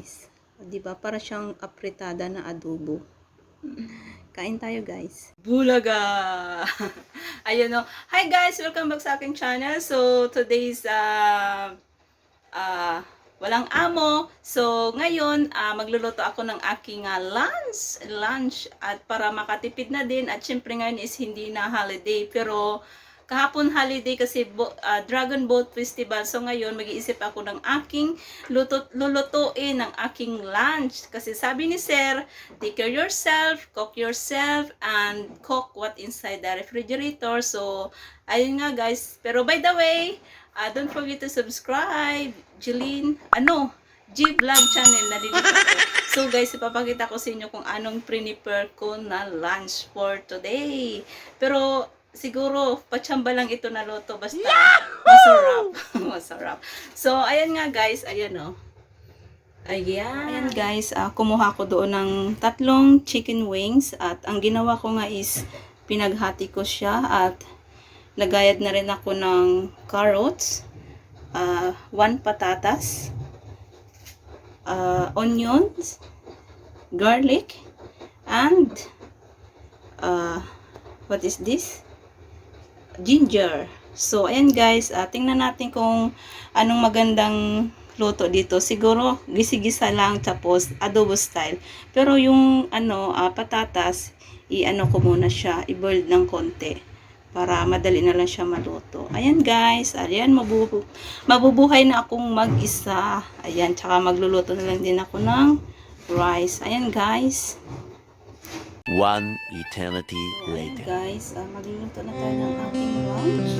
guys. 'Di ba? Para siyang apritada na adobo. Kain tayo, guys. Bulaga! Ayun o. Hi guys! Welcome back sa aking channel. So, today's walang amo. So, ngayon, magluluto ako ng aking lunch. At para makatipid na din. At syempre ngayon is hindi na holiday. Pero, kahapon holiday kasi Dragon Boat Festival. So ngayon mag-iisip ako ng aking lulutuin ng aking lunch. Kasi sabi ni Sir, take care yourself, cook yourself, and cook what inside the refrigerator. So ayun nga guys. Pero by the way, don't forget to subscribe. G Vlog channel, nalilito ko. So guys, ipapakita ko sa inyo kung anong prepare ko na lunch for today. Pero siguro, patsamba lang ito na luto. Basta, masarap. Masarap. So, ayan nga guys. Ayan o. Ayan guys. Kumuha ko doon ng 3 chicken wings. At ang ginawa ko nga is, pinaghati ko siya. At nagayad na rin ako ng carrots. 1 patatas. Onions. Garlic. And, what is this? Ginger. So, ayan guys, tingnan natin kung anong magandang luto dito. Siguro, gisi-gisa lang, tapos adobo style. Pero yung, patatas, ko muna siya, i-boil ng konti. Para madali na lang siya maluto. Ayan guys, ayan, mabubuhay na akong mag-isa. Ayan, tsaka magluluto na lang din ako ng rice. Ayan guys. One eternity later. Guys, magluluto na tayo ng aking lunch.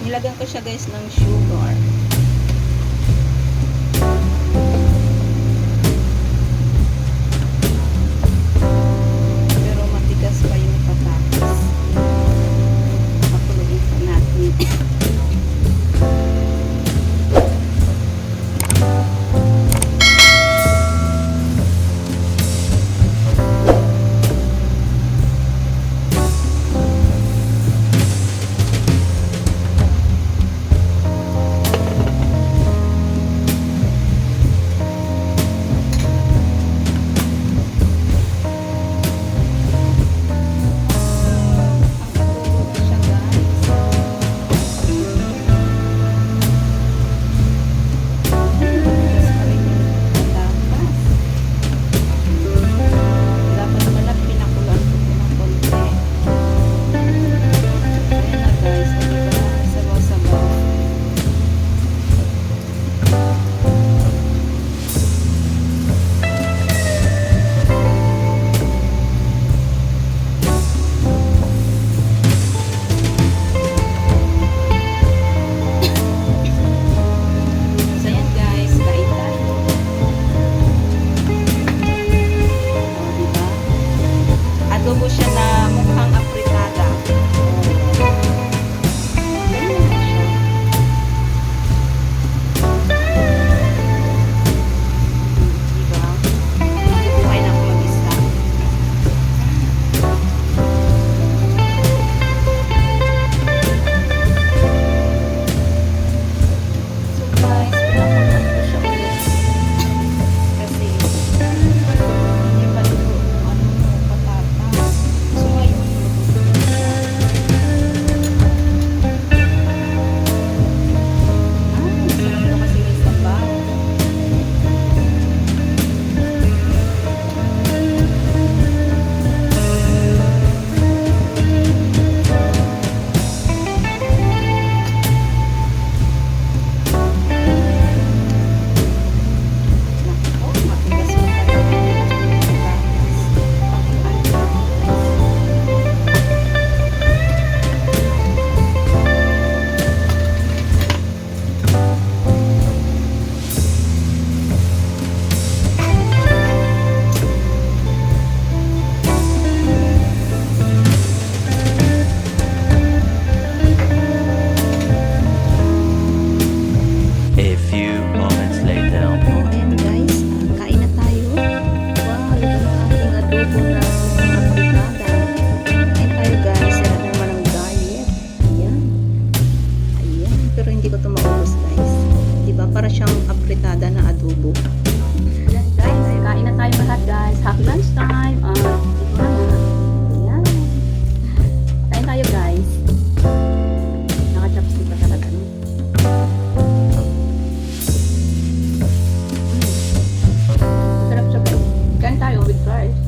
Nilagyan ko siya guys ng sugar. Pero matigas pa yung patatas. Pakuluin pa natin. Adobo siya na mukhang apritada. Ganyan na siya. Diba? Bubuhay na ako mag-isa. So guys, pinakulan ko siya ulit. Kasi hindi pa luto patatas. So ngayon, sarap na kasi may sabaw. Naku, matigas pa talaga yung patatas. A few moments later. Oh, ayan guys, kain na tayo. Wow, ito na aking adobo na apritada. Kain tayo guys, yan naman ang diet. Ayan. Ayan, pero hindi ko ito maubos guys. Diba, para siyang apritada na adobo. Ayan guys, kain na tayo lahat guys. Happy lunch time. Ito na. Ayan. Kain tayo guys. Naka-chopstick pa talaga. No? Sarap siya guys. Kain tayo with rice.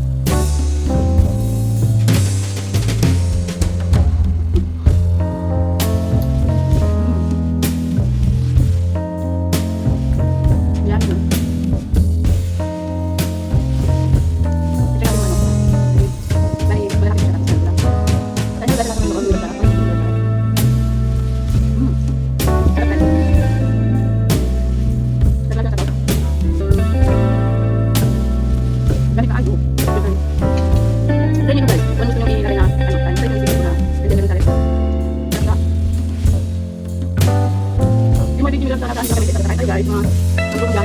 Yum. Ito yung ano. Dahil malaki siya kasi lang. Ano ba talaga naman ulit ako? Sarap na. Sarap na sarap. Ganito ka, ayun. Ganyan nyo guys, kung gusto nyo ilagay na, ano, try nyo isipin na, pwede ganun tayo. Sarap na. Yung mga video nyo lang talaga, hindi kami dito sa tayo guys, mga, ang gulong lang,